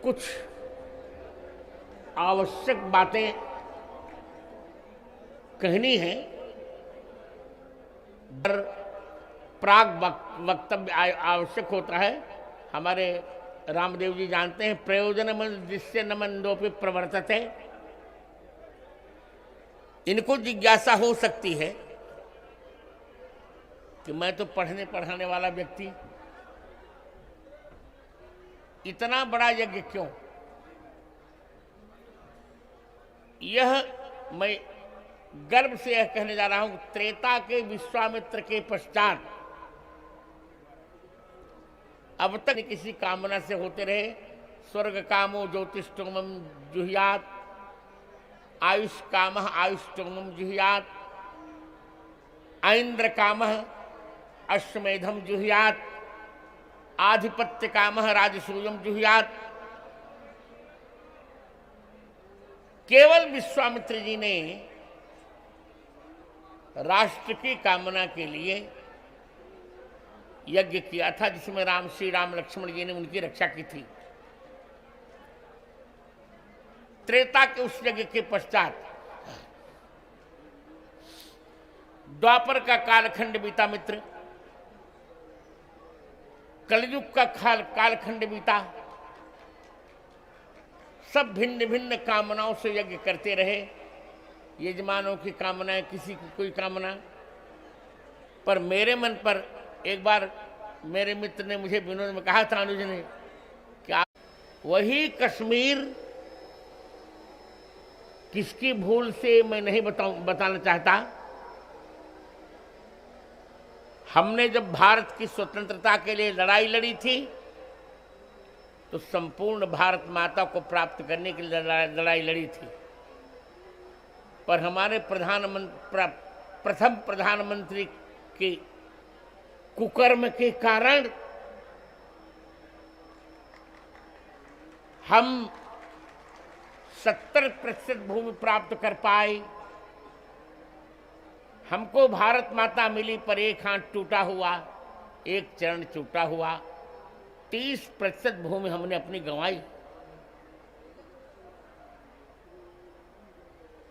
कुछ आवश्यक बातें कहनी है। प्राग वक्तव्य आवश्यक होता है। हमारे रामदेव जी जानते हैं, प्रयोजन जिससे न मंदोपि प्रवर्तते। इनको जिज्ञासा हो सकती है कि मैं तो पढ़ने पढ़ाने वाला व्यक्ति, इतना बड़ा यज्ञ क्यों? यह मैं गर्व से यह कहने जा रहा हूं, त्रेता के विश्वामित्र के पश्चात अब तक किसी कामना से होते रहे। स्वर्ग कामो ज्योतिष्टोमम जुह्यात, आयुष काम आयुष्टोमम जुह्यात, ऐन्द्र काम अश्वमेधम जुह्यात, आधिपत्य काम राजसूयम जुह्यात। केवल विश्वामित्र जी ने राष्ट्र की कामना के लिए यज्ञ किया था, जिसमें श्री राम लक्ष्मण जी ने उनकी रक्षा की थी। त्रेता के उस यज्ञ के पश्चात द्वापर का कालखंड बीता मित्र, कलयुग का कालखंड बीता। सब भिन्न भिन्न कामनाओं से यज्ञ करते रहे। यजमानों की कामनाएं, किसी की कोई कामना। पर मेरे मन पर एक बार मेरे मित्र ने मुझे विनोद में कहा था, अनुज ने, कि वही कश्मीर किसकी भूल से मैं नहीं बताना चाहता। हमने जब भारत की स्वतंत्रता के लिए लड़ाई लड़ी थी तो संपूर्ण भारत माता को प्राप्त करने के लिए लड़ाई लड़ी थी। पर हमारे प्रथम प्रधानमंत्री के कुकर्म के कारण हम 70% भूमि प्राप्त कर पाए। हमको भारत माता मिली, पर एक हाथ टूटा हुआ, एक चरण टूटा हुआ। 30% भूमि हमने अपनी गंवाई।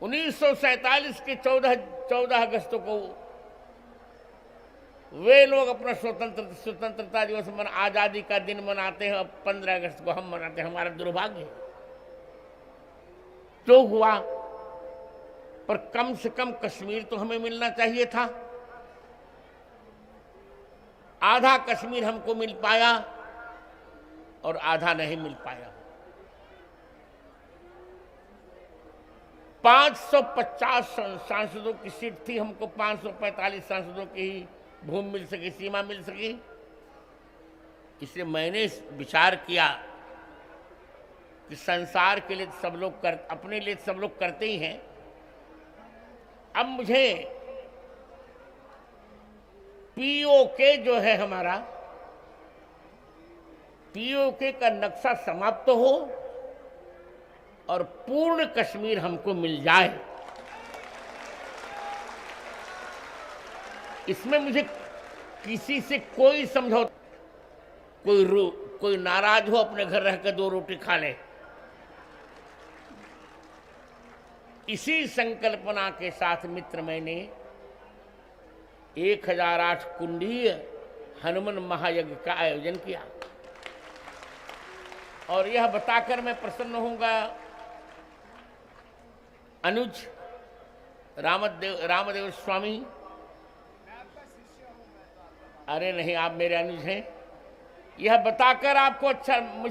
1947 के 14 अगस्त को वे लोग अपना स्वतंत्रता दिवस आजादी का दिन मनाते हैं। अब 15 अगस्त को हम मनाते हैं। हमारा दुर्भाग्य है। जो हुआ, पर कम से कम कश्मीर तो हमें मिलना चाहिए था। आधा कश्मीर हमको मिल पाया और आधा नहीं मिल पाया। 550 सांसदों की सीट थी, हमको 545 सांसदों की ही भूमि मिल सकी, सीमा मिल सकी। इसलिए मैंने विचार किया कि संसार के लिए सब लोग अपने लिए सब लोग करते ही हैं। अब मुझे पीओके जो है हमारा, पीओके का नक्शा समाप्त हो और पूर्ण कश्मीर हमको मिल जाए। इसमें मुझे किसी से कोई समझौता, कोई नाराज हो अपने घर रहकर 2 रोटी खा ले। इसी संकल्पना के साथ मित्र मैंने 1008 कुंडीय हनुमान महायज्ञ का आयोजन किया। और यह बताकर मैं प्रसन्न होऊंगा, अनुज रामदेव स्वामी, अरे नहीं, आप मेरे अनुज हैं। यह बताकर आपको आपको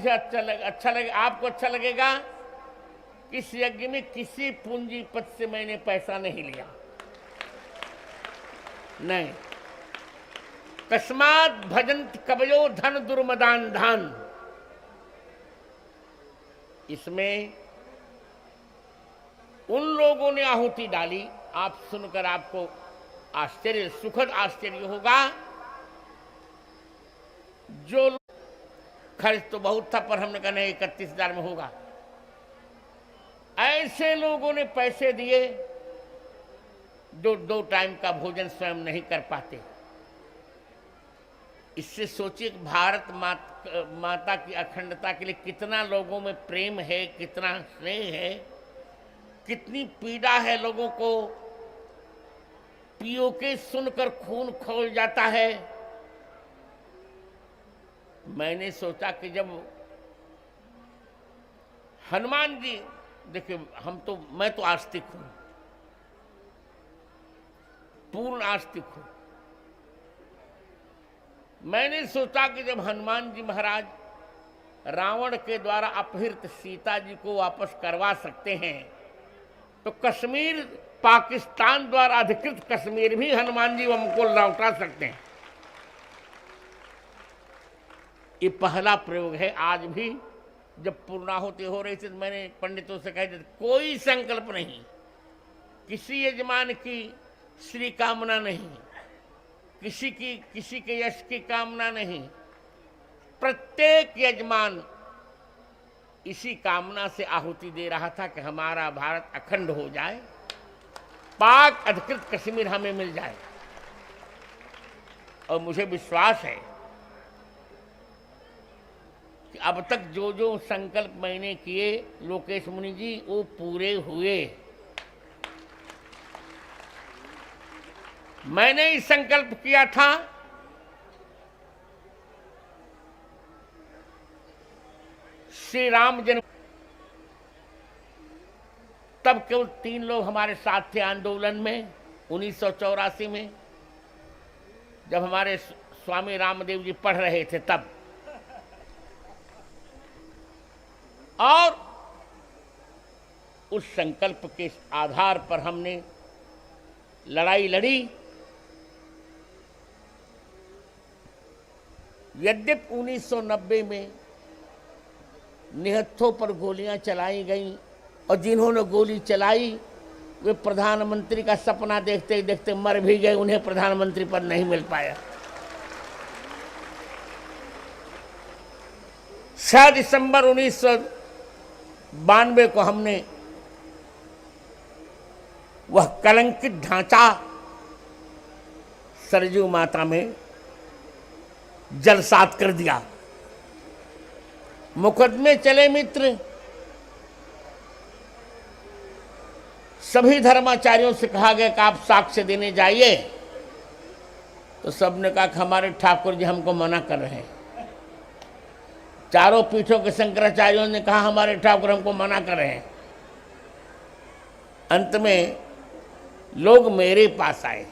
अच्छा लगेगा कि इस यज्ञ में किसी पूंजीपत से मैंने पैसा नहीं लिया। नहीं, तस्मात् भजन्त कवयो धन दुर्मदान धान। इसमें उन लोगों ने आहुति डाली, आप सुनकर आपको आश्चर्य, सुखद आश्चर्य होगा। जो खर्च तो बहुत था, पर हमने कहा नहीं, 31,000 में होगा। ऐसे लोगों ने पैसे दिए जो 2 टाइम का भोजन स्वयं नहीं कर पाते। इससे सोचिए कि भारत माता की अखंडता के लिए कितना लोगों में प्रेम है, कितना स्नेह है, कितनी पीड़ा है। लोगों को पीओके सुनकर खून खौल जाता है। मैंने सोचा कि जब हनुमान जी, देखिए मैं तो आस्तिक हूं, पूर्ण आस्तिक हूं। मैंने सोचा कि जब हनुमान जी महाराज रावण के द्वारा अपहृत सीता जी को वापस करवा सकते हैं, तो कश्मीर, पाकिस्तान द्वारा अधिकृत कश्मीर भी हनुमान जी हमको लौटा सकते हैं। ये पहला प्रयोग है। आज भी जब पूर्णाहुति हो रही थी तो मैंने पंडितों से कह दिया, कोई संकल्प नहीं, किसी यजमान की श्री कामना नहीं, किसी के यश की कामना नहीं। प्रत्येक यजमान इसी कामना से आहुति दे रहा था कि हमारा भारत अखंड हो जाए, पाक अधिकृत कश्मीर हमें मिल जाए। और मुझे विश्वास है कि अब तक जो जो संकल्प मैंने किए लोकेश मुनि जी, वो पूरे हुए। मैंने ही संकल्प किया था श्री राम जन्म, तब केवल 3 लोग हमारे साथ थे आंदोलन में 1984 में, जब हमारे स्वामी रामदेव जी पढ़ रहे थे तब। और उस संकल्प के आधार पर हमने लड़ाई लड़ी। यद्यपि 1990 में निहत्थों पर गोलियां चलाई गईं और जिन्होंने गोली चलाई वे प्रधानमंत्री का सपना देखते देखते मर भी गए, उन्हें प्रधानमंत्री पद नहीं मिल पाया। 6 दिसंबर 1992 को हमने वह कलंकित ढांचा सरजू माता में जलसात कर दिया। मुकदमे चले मित्र, सभी धर्माचार्यों से कहा गया कि आप साक्ष्य देने जाइए, तो सबने कहा कि हमारे ठाकुर जी हमको मना कर रहे हैं। चारों पीठों के शंकराचार्यों ने कहा हमारे ठाकुर हमको मना कर रहे हैं। अंत में लोग मेरे पास आए।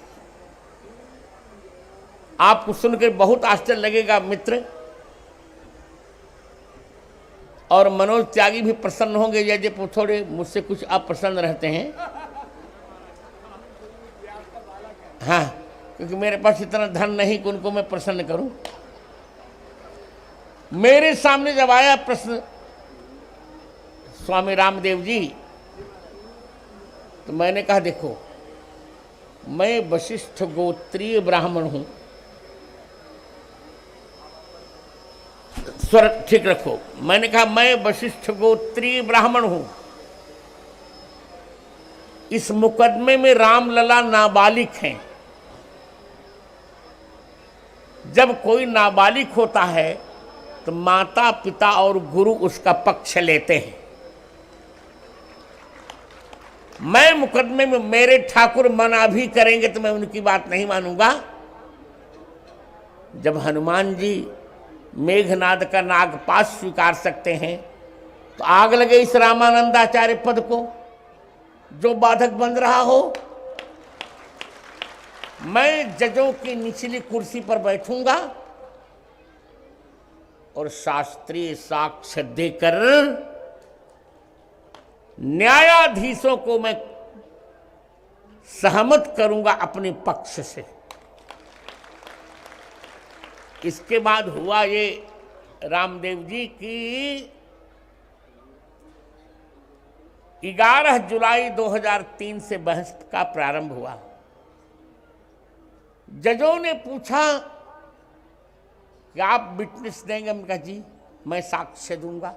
आपको सुनकर बहुत आश्चर्य लगेगा मित्र, और मनोज त्यागी भी प्रसन्न होंगे यदि वो थोड़े मुझसे कुछ अप्रसन्न रहते हैं। हाँ, क्योंकि मेरे पास इतना धन नहीं कि उनको मैं प्रसन्न करूं। मेरे सामने जब आया प्रश्न स्वामी रामदेव जी, तो मैंने कहा देखो, मैं वशिष्ठ गोत्रीय ब्राह्मण हूं। स्वर ठीक रखो। मैंने कहा मैं वशिष्ठ गोत्रीय ब्राह्मण हूं। इस मुकदमे में रामलला नाबालिग हैं। जब कोई नाबालिग होता है तो माता पिता और गुरु उसका पक्ष लेते हैं। मैं मुकदमे में मेरे ठाकुर मना भी करेंगे तो मैं उनकी बात नहीं मानूंगा। जब हनुमान जी मेघनाद का नागपाश स्वीकार सकते हैं तो आग लगे इस रामानंदाचार्य पद को जो बाधक बन रहा हो। मैं जजों की निचली कुर्सी पर बैठूंगा और शास्त्रीय साक्ष्य देकर न्यायाधीशों को मैं सहमत करूंगा अपने पक्ष से। इसके बाद हुआ ये रामदेव जी की 11 जुलाई 2003 से बहस का प्रारंभ हुआ। जजों ने पूछा कि आप विटनेस देंगे? मैं कहा जी मैं साक्ष्य दूंगा।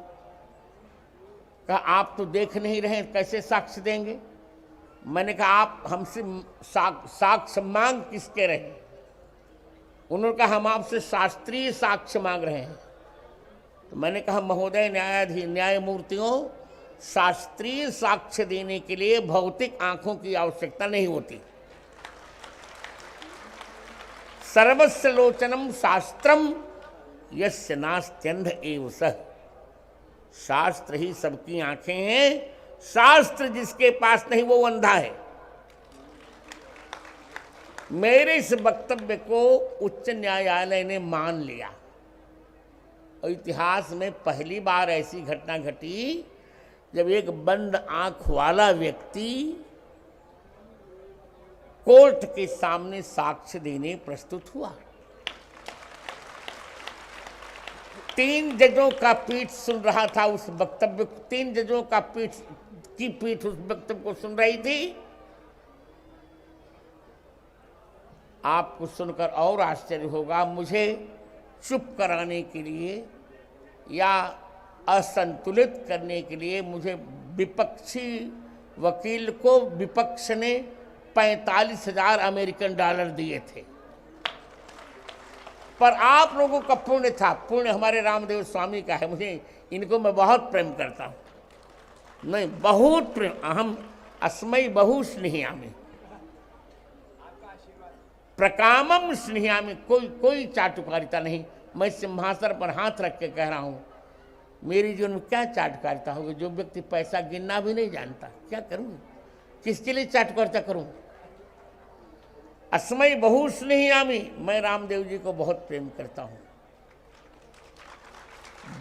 कहा आप तो देख नहीं रहे, कैसे साक्ष्य देंगे? मैंने कहा आप हमसे साक्ष्य मांग किसके रहे? उन्होंने कहा हम आपसे शास्त्रीय साक्ष्य मांग रहे हैं। तो मैंने कहा महोदय न्यायमूर्तियों, शास्त्रीय साक्ष्य देने के लिए भौतिक आंखों की आवश्यकता नहीं होती। सर्वस्य लोचनम शास्त्रम यस्य नास्त्यंध एव सः। शास्त्र ही सबकी आंखें हैं, शास्त्र जिसके पास नहीं वो अंधा है। मेरे इस वक्तव्य को उच्च न्यायालय ने मान लिया और इतिहास में पहली बार ऐसी घटना घटी जब एक बंद आंख वाला व्यक्ति कोर्ट के सामने साक्ष्य देने प्रस्तुत हुआ। 3 जजों का पीठ सुन रहा था उस वक्तव्य को। 3 जजों का पीठ उस वक्तव्य को सुन रही थी। आपको सुनकर और आश्चर्य होगा, मुझे चुप कराने के लिए या असंतुलित करने के लिए मुझे विपक्षी वकील को विपक्ष ने 45,000 अमेरिकन डॉलर दिए थे। पर आप लोगों का पुण्य था, पुण्य हमारे रामदेव स्वामी का है। मुझे इनको मैं बहुत प्रेम करता हूँ, नहीं बहुत प्रेम। अहम अस्मै बहु स्नेहामि प्रकामम स्नेहामि। कोई चाटुकारिता नहीं। मैं सिंहासन पर हाथ रख के कह रहा हूँ, मेरी जीवन में क्या चाटुकारिता होगी? जो व्यक्ति पैसा गिनना भी नहीं जानता, क्या करूँ? किसके लिए चाटुकारिता करूँ? अस्मै बहु स्नेहामि, मैं रामदेव जी को बहुत प्रेम करता हूँ।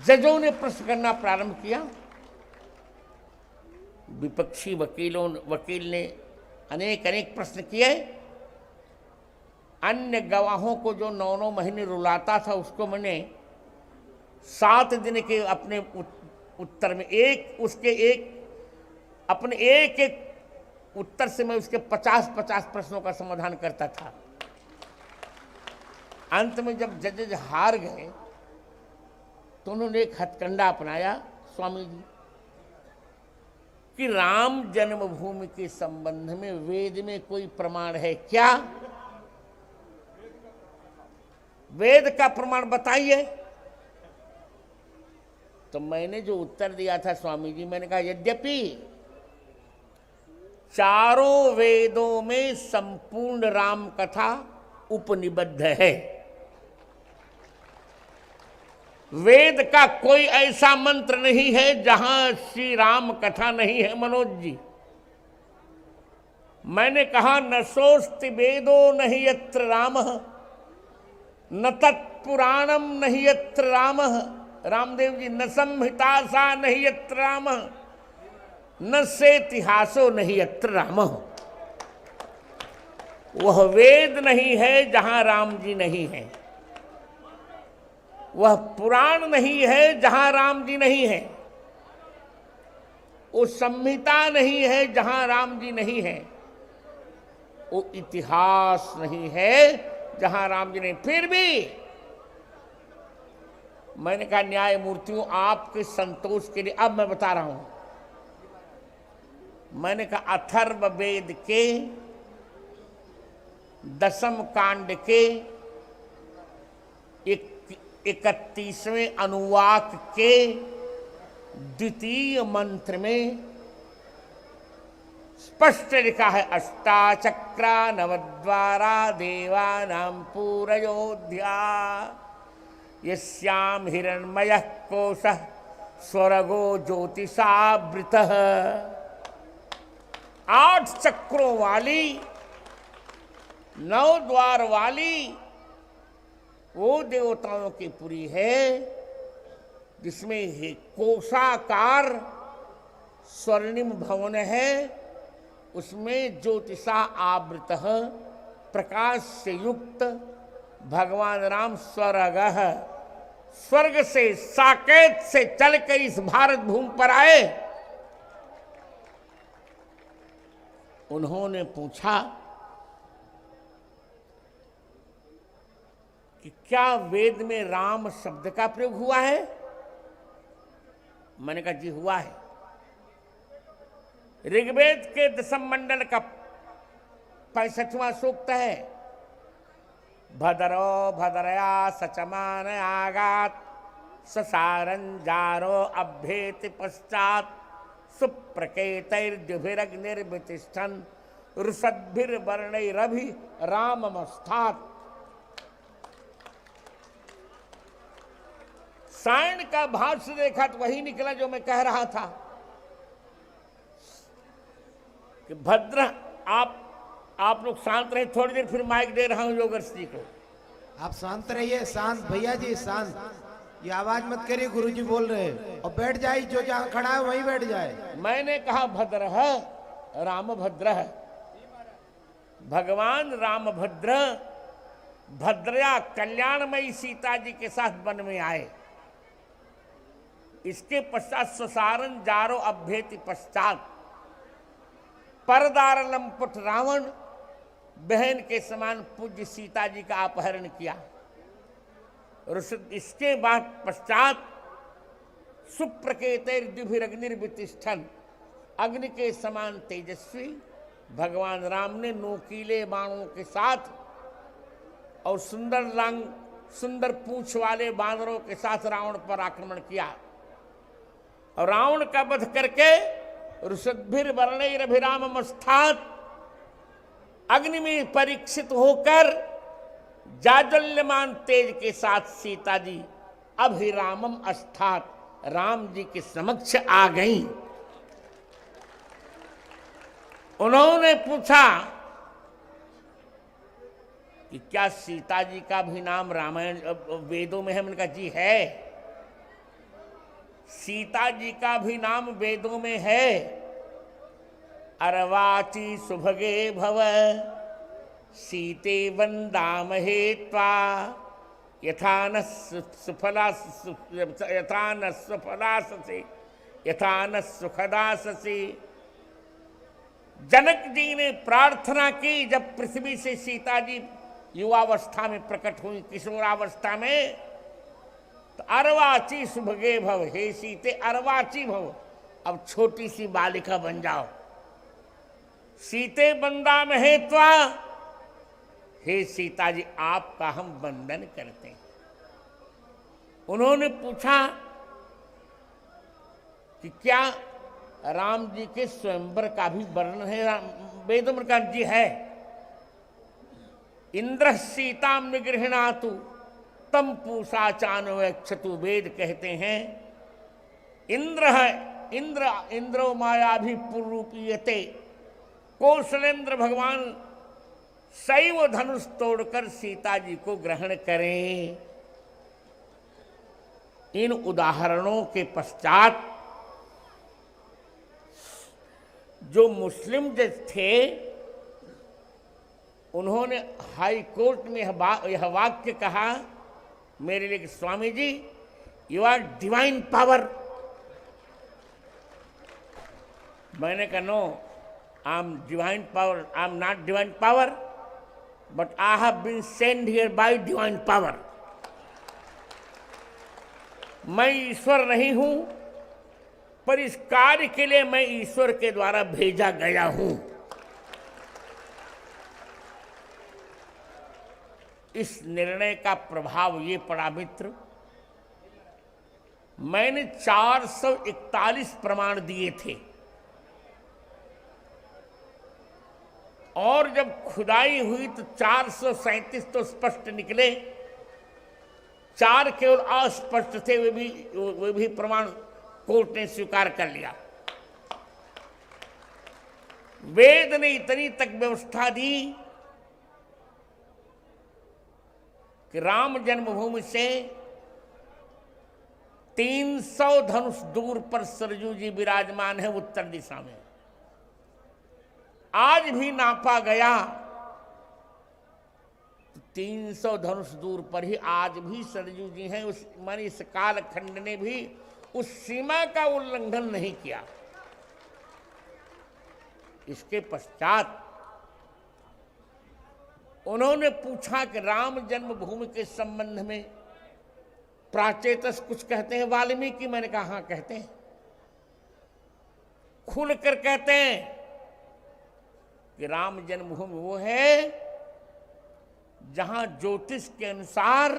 जजों ने प्रश्न करना प्रारंभ किया। विपक्षी वकील ने अनेक प्रश्न किए। अन्य गवाहों को जो 9 महीने रुलाता था उसको मैंने 7 दिन के अपने उत्तर में अपने एक उत्तर से मैं उसके 50 प्रश्नों का समाधान करता था। अंत में जब जजेज हार गए तो उन्होंने एक हथकंडा अपनाया स्वामी जी कि राम जन्मभूमि के संबंध में वेद में कोई प्रमाण है क्या? वेद का प्रमाण बताइए। तो मैंने जो उत्तर दिया था स्वामी जी, मैंने कहा यद्यपि चारों वेदों में संपूर्ण राम कथा उपनिबद्ध है, वेद का कोई ऐसा मंत्र नहीं है जहां श्री राम कथा नहीं है। मनोज जी, मैंने कहा न सोस्ति वेदो नहीं यत्र रामः न तत्पुराणम नहीं यत्र रामः। रामदेव जी, न संहिता सा नहीं यत्र रामः न से इतिहासो नहीं यत्र रामः। वह वेद नहीं है जहां राम जी नहीं है, वह पुराण नहीं है जहां राम जी नहीं है, वो संहिता नहीं है जहां राम जी नहीं है, वो इतिहास नहीं है जहां राम जी नहीं। फिर भी मैंने कहा न्यायमूर्तियों, आपके संतोष के लिए अब मैं बता रहा हूं। मैंने कहा अथर्व वेद के 10वें कांड के 31वें अनुवाक के 2 मंत्र में स्पष्ट लिखा है, अष्टाचक्रा नवद्वारा देवानां पूरयोध्या यस्याम हिरण्मयः कोशः स्वर्गो ज्योतिषावृतः। 8 चक्रों वाली 9 द्वार वाली वो देवताओं की पुरी है जिसमें कोशाकार स्वर्णिम भवन है, उसमें ज्योतिषा आवृत प्रकाश से युक्त भगवान राम स्वर्ग से साकेत से चलकर इस भारत भूमि पर आए। उन्होंने पूछा कि क्या वेद में राम शब्द का प्रयोग हुआ है? मैंने कहा जी हुआ है। ऋग्वेद के 10वें मंडल का 65वां सूक्त है, भदरो भदरया सचमान आगात ससारंजारो अभ्येति पश्चात सुप्रकेतैर्द्युभिरग्निर्वितिष्ठन् रुषद्भिर्वर्णैरभि राममस्थात्। सायण का भाष्य देखा तो वही निकला जो मैं कह रहा था कि भद्र आप लोग शांत रहे, थोड़ी देर फिर माइक दे रहा हूं योगर्षि को। आप शांत रहिए, शांत भैया जी शांत, ये आवाज मत करिए, गुरुजी बोल रहे हैं। और बैठ जाए, जो जहां खड़ा है वहीं बैठ जाए। मैंने कहा भद्र है, रामभद्र है। भगवान रामभद्र भद्रया कल्याणमयी सीता जी के साथ वन में आए। इसके पश्चात सुसारन जारो अभ्येति पश्चात परदार लंपट रावण बहन के समान पूज्य सीता जी का अपहरण किया। इसके बाद पश्चात सुप्रकेतैर्द्युभिरग्निर्वितिष्ठन्, अग्नि के समान तेजस्वी भगवान राम ने नोकीले बाणों के साथ और सुंदर पूंछ वाले बानरों के साथ रावण पर आक्रमण किया और रावण का वध करके रुषद्भिर्वर्णैरभिराममस्थात्, अग्नि में परीक्षित होकर जाज्वल्यमान तेज के साथ सीता जी अभिरामम अस्थात्, राम जी के समक्ष आ गईं। उन्होंने पूछा कि क्या सीता जी का भी नाम रामायण वेदों में है? मैंने कहा जी है, सीता जी का भी नाम वेदों में है। अरवाची सुभगे भव सीते वंदामहे त्वा यथा न सुखदाससे। जनक जी ने प्रार्थना की जब पृथ्वी से सीता जी युवावस्था में प्रकट हुई, किशोरावस्था में, तो अरवाची सुभगे भव, हे सीते अरवाची भव, अब छोटी सी बालिका बन जाओ। सीते बंदा महे त्वा, हे सीता जी आपका हम वंदन करते हैं। उन्होंने पूछा कि क्या राम जी के स्वयंवर का भी वर्णन है वेदों में? कहा जी है। इंद्र सीताम निगृहणातु तम पूषा चान्वक्षतु, वेद कहते हैं इंद्र है, इंद्रो माया भी पुरूपीयते, कौशलेंद्र भगवान शैव धनुष तोड़कर सीता जी को ग्रहण करें। इन उदाहरणों के पश्चात जो मुस्लिम जज थे उन्होंने हाई कोर्ट में यह वाक्य कहा मेरे लिए, Swami ji you are divine power. मैंने कहा no, I am divine power, I am not divine power, but I have been send here by divine power. मैं ईश्वर नहीं हूं, पर इस कार्य के लिए मैं ईश्वर के द्वारा भेजा गया हूं। इस निर्णय का प्रभाव ये पड़ा मित्र, मैंने 441 प्रमाण दिए थे और जब खुदाई हुई तो 437 तो स्पष्ट निकले, 4 केवल अस्पष्ट थे, वे भी प्रमाण कोर्ट ने स्वीकार कर लिया। वेद ने इतनी तक व्यवस्था दी कि राम जन्मभूमि से 300 धनुष दूर पर सरजू जी विराजमान है उत्तर दिशा में। आज भी नापा गया तो 300 धनुष दूर पर ही आज भी सरजू जी हैं। उस मानी इस कालखंड ने भी उस सीमा का उल्लंघन नहीं किया। इसके पश्चात उन्होंने पूछा कि राम जन्मभूमि के संबंध में प्राचेतस कुछ कहते हैं वाल्मीकि? मैंने कहा हाँ कहते हैं, खुलकर कहते हैं कि राम जन्मभूमि वो है जहां ज्योतिष के अनुसार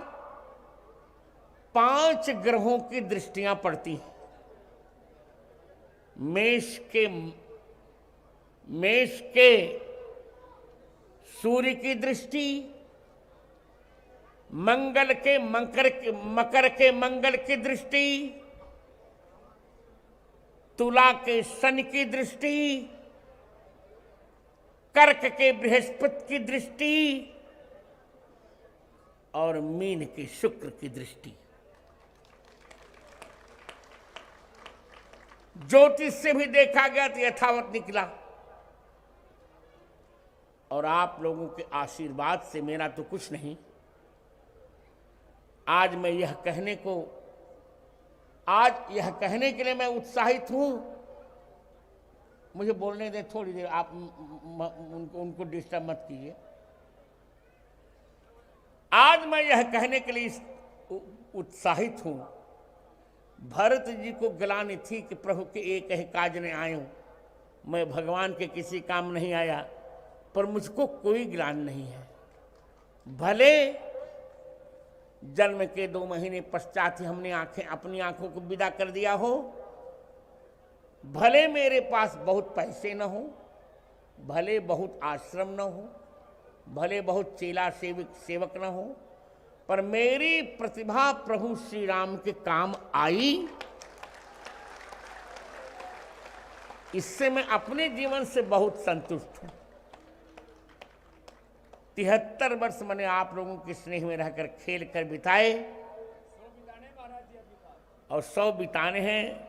5 ग्रहों की दृष्टियां पड़ती हैं। मेष के सूर्य की दृष्टि, मकर के मंगल की दृष्टि, तुला के शनि की दृष्टि, कर्क के बृहस्पति की दृष्टि और मीन के शुक्र की दृष्टि। ज्योतिष से भी देखा गया तो यथावत निकला। और आप लोगों के आशीर्वाद से, मेरा तो कुछ नहीं, आज यह कहने के लिए मैं उत्साहित हूं। मुझे बोलने दें थोड़ी देर, आप उनको डिस्टर्ब मत कीजिए। आज मैं यह कहने के लिए उत्साहित हूं, भरत जी को ग्लानि थी कि प्रभु के एक ही काज ने आयो, मैं भगवान के किसी काम नहीं आया, पर मुझको कोई ग्लानि नहीं है। भले जन्म के 2 महीने पश्चात ही हमने अपनी आंखों को विदा कर दिया हो, भले मेरे पास बहुत पैसे न हो, भले बहुत आश्रम न हो, भले बहुत चेला सेवक न हो, पर मेरी प्रतिभा प्रभु श्री राम के काम आई। इससे मैं अपने जीवन से बहुत संतुष्ट हूं। 73 वर्ष मैंने आप लोगों के स्नेह में रहकर खेल कर बिताए और 100 बिताने हैं,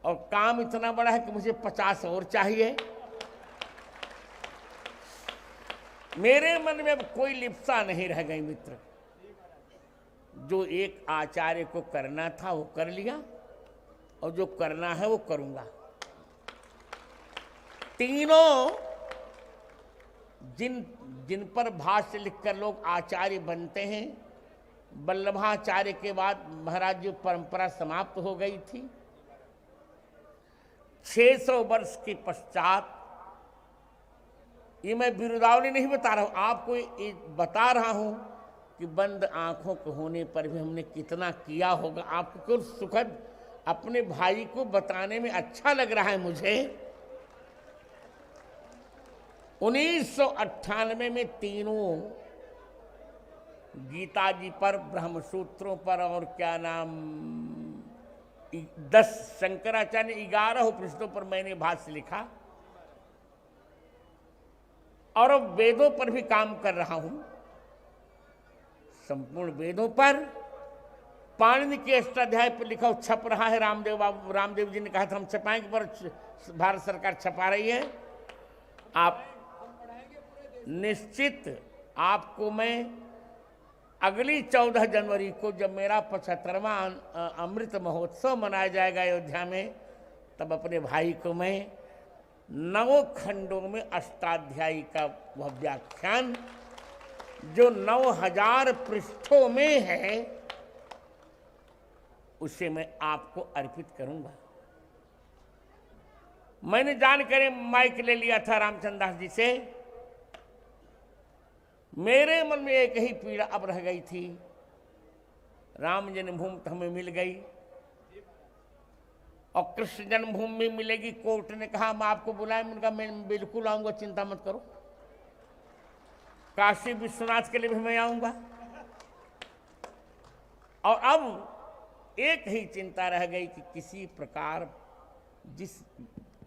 और काम इतना बड़ा है कि मुझे 50 और चाहिए। मेरे मन में अब कोई लिप्सा नहीं रह गई मित्र। जो एक आचार्य को करना था वो कर लिया, और जो करना है वो करूंगा। तीनों जिन पर भाष्य लिखकर लोग आचार्य बनते हैं, वल्लभाचार्य के बाद महाराज जो परंपरा समाप्त हो गई थी, 600 वर्ष के पश्चात, ये मैं बिरुदावली नहीं बता रहा हूं, आपको ये बता रहा हूं कि बंद आंखों के होने पर भी हमने कितना किया होगा। आपको क्यों सुखद अपने भाई को बताने में अच्छा लग रहा है मुझे। 1998 में तीनों गीता जी पर, ब्रह्मसूत्रों पर, और क्या नाम 10 शंकराचार्य 11 उपनिषदों पर मैंने भाष्य लिखा, और अब वेदों पर भी काम कर रहा हूं। संपूर्ण वेदों पर पाणिनि के अष्टाध्याय पर लिखा छप रहा है। रामदेव जी ने कहा था हम छपाएंगे, पर भारत सरकार छपा रही है। आप निश्चित, आपको मैं अगली 14 जनवरी को, जब मेरा 75वां अमृत महोत्सव मनाया जाएगा अयोध्या में, तब अपने भाई को मैं 9 खंडों में अष्टाध्यायी का वह व्याख्यान जो 9000 पृष्ठों में है, उसे मैं आपको अर्पित करूंगा। मैंने जानकर माइक ले लिया था रामचंद्र दास जी से। मेरे मन में एक ही पीड़ा अब रह गई थी, राम जन्मभूमि तो हमें मिल गई, और कृष्ण जन्मभूमि भी मिलेगी। कोर्ट ने कहा हम आपको बुलाएं, उनका मैं बिल्कुल आऊंगा, चिंता मत करो। काशी विश्वनाथ के लिए भी मैं आऊंगा। और अब एक ही चिंता रह गई कि किसी प्रकार जिस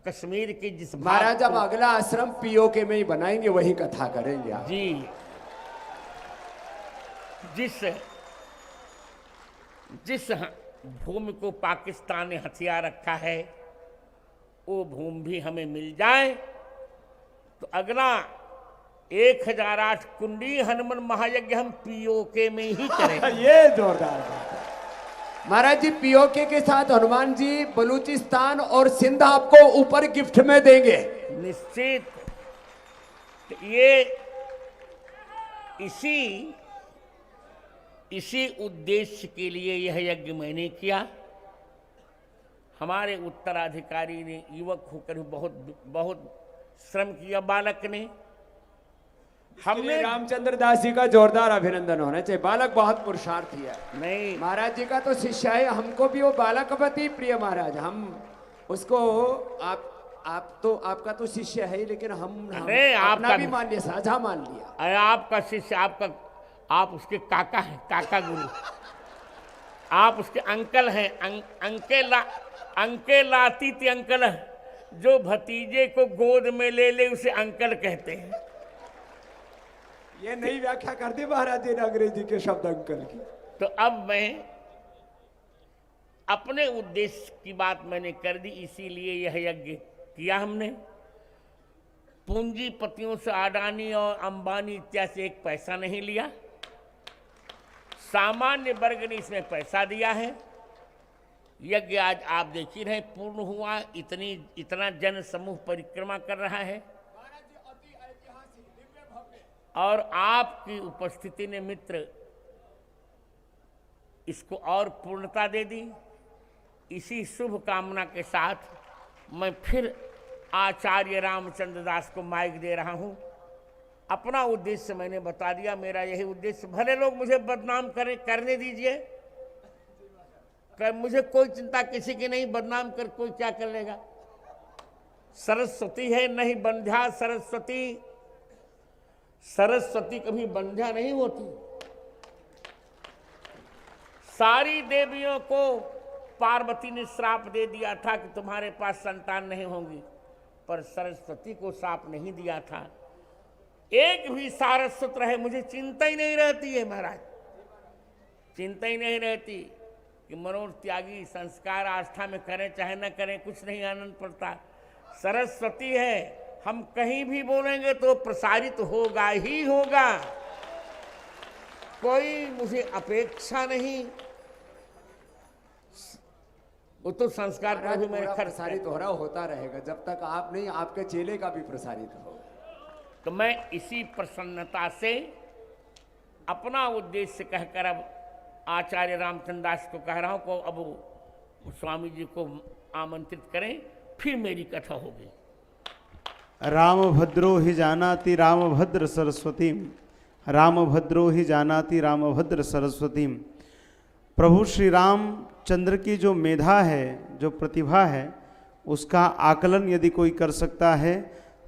कश्मीर के जिस महाराज, अब अगला आश्रम पीओके में ही बनाएंगे, वही कथा करेंगे आप। जी, जिस भूमि को पाकिस्तान ने हथियार रखा है, वो भूमि भी हमें मिल जाए तो अगला 1008 कुंडी हनुमान महायज्ञ हम पीओके में ही करेंगे। ये जोरदार बात है महाराज जी। पीओके के साथ हनुमान जी बलूचिस्तान और सिंध आपको ऊपर गिफ्ट में देंगे। निश्चित। ये इसी उद्देश्य के लिए यह यज्ञ मैंने किया। हमारे उत्तराधिकारी ने युवक होकर बहुत श्रम किया। बालक ने हमने रामचंद्र दास जी का जोरदार अभिनंदन होना चाहिए। बालक बहुत पुरुषार्थी है। नहीं, महाराज जी का तो शिष्य है, हमको भी वो बालकवती प्रिय महाराज। हम उसको आप तो आपका तो शिष्य है ही, लेकिन हम अरे अपना भी मान लिया, साझा मान लिया। अरे आपका शिष्य, आप उसके काका हैं, काका गुरु। आप उसके अंकल हैं, अंके लाती थी अंकल। जो भतीजे को गोद में ले ले उसे अंकल कहते हैं। ये नई व्याख्या कर दी महाराज जी ने अंग्रेजी के शब्द अंकल की। तो अब मैं अपने उद्देश्य की बात मैंने कर दी, इसीलिए यह यज्ञ किया हमने। पूंजीपतियों से अडानी और अंबानी इत्यादि से एक पैसा नहीं लिया, सामान्य वर्ग ने इसमें पैसा दिया है। यज्ञ आज आप देख ही रहे पूर्ण हुआ, इतना जन समूह परिक्रमा कर रहा है और आपकी उपस्थिति ने मित्र इसको और पूर्णता दे दी। इसी शुभ कामना के साथ मैं फिर आचार्य रामचंद्र दास को माइक दे रहा हूं। अपना उद्देश्य मैंने बता दिया, मेरा यही उद्देश्य। भले लोग मुझे बदनाम करें, करने दीजिए, मुझे कोई चिंता किसी की नहीं। बदनाम कर कोई क्या कर लेगा। सरस्वती है नहीं बंध्या सरस्वती, सरस्वती कभी बंध्या नहीं होती। सारी देवियों को पार्वती ने श्राप दे दिया था कि तुम्हारे पास संतान नहीं होंगी, पर सरस्वती को श्राप नहीं दिया था। एक भी सारस्वत रहे मुझे चिंता ही नहीं रहती है महाराज, चिंता ही नहीं रहती कि मनोज त्यागी संस्कार आस्था में करें चाहे न करें, कुछ नहीं आनंद पड़ता। सरस्वती है, हम कहीं भी बोलेंगे तो प्रसारित होगा ही होगा। कोई मुझे अपेक्षा नहीं, वो तो संस्कार का भी मेरे खर्च प्रसारित हो रहा होता रहेगा जब तक आप नहीं, आपके चेले का भी प्रसारित होगा। तो मैं इसी प्रसन्नता से अपना उद्देश्य कहकर अब आचार्य रामचंद्र दास को कह रहा हूं को अब स्वामी जी को आमंत्रित करें, फिर मेरी कथा होगी। रामभद्रो हि जानाति रामभद्र सरस्वतीं, रामभद्रो हि जानाति रामभद्र सरस्वतीं। प्रभु श्री रामचंद्र की जो मेधा है, जो प्रतिभा है, उसका आकलन यदि कोई कर सकता है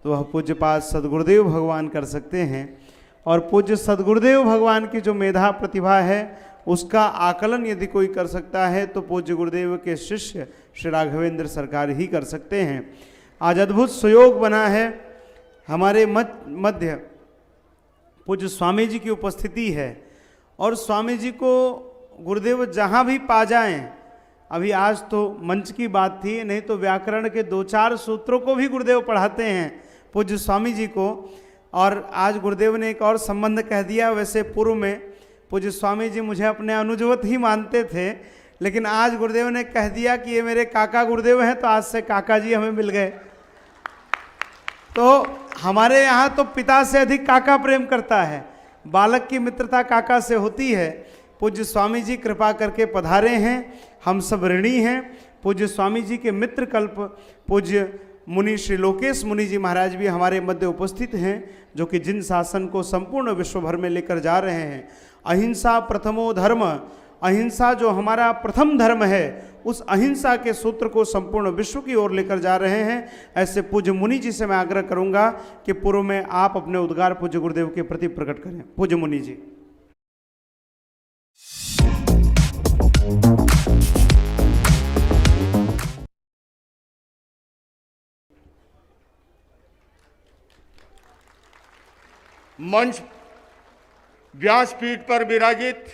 तो वह पूज्यपाद सद्गुरुदेव भगवान कर सकते हैं। और पूज्य सद्गुरुदेव भगवान की जो मेधा प्रतिभा है उसका आकलन यदि कोई कर सकता है तो पूज्य गुरुदेव के शिष्य श्री राघवेंद्र सरकार ही कर सकते हैं। आज अद्भुत सुयोग बना है, हमारे मध्य पूज्य स्वामी जी की उपस्थिति है और स्वामी जी को गुरुदेव जहाँ भी पा जाएं, अभी आज तो मंच की बात थी, नहीं तो व्याकरण के 2-4 सूत्रों को भी गुरुदेव पढ़ाते हैं पूज्य स्वामी जी को। और आज गुरुदेव ने एक और संबंध कह दिया। वैसे पूर्व में पूज्य स्वामी जी मुझे अपने अनुजवत ही मानते थे, लेकिन आज गुरुदेव ने कह दिया कि ये मेरे काका गुरुदेव हैं, तो आज से काका जी हमें मिल गए। तो हमारे यहाँ तो पिता से अधिक काका प्रेम करता है, बालक की मित्रता काका से होती है। पूज्य स्वामी जी कृपा करके पधारे हैं, हम सब ऋणी हैं। पूज्य स्वामी जी के मित्र कल्प पूज्य मुनि श्री लोकेश मुनि जी महाराज भी हमारे मध्य उपस्थित हैं, जो कि जिन शासन को संपूर्ण विश्व भर में लेकर जा रहे हैं। अहिंसा प्रथमो धर्म, अहिंसा जो हमारा प्रथम धर्म है, उस अहिंसा के सूत्र को संपूर्ण विश्व की ओर लेकर जा रहे हैं। ऐसे पूज्य मुनि जी से मैं आग्रह करूंगा कि पूर्व में आप अपने उद्गार पूज्य गुरुदेव के प्रति प्रकट करें। पूज्य मुनि जी। मंच व्यासपीठ पर विराजित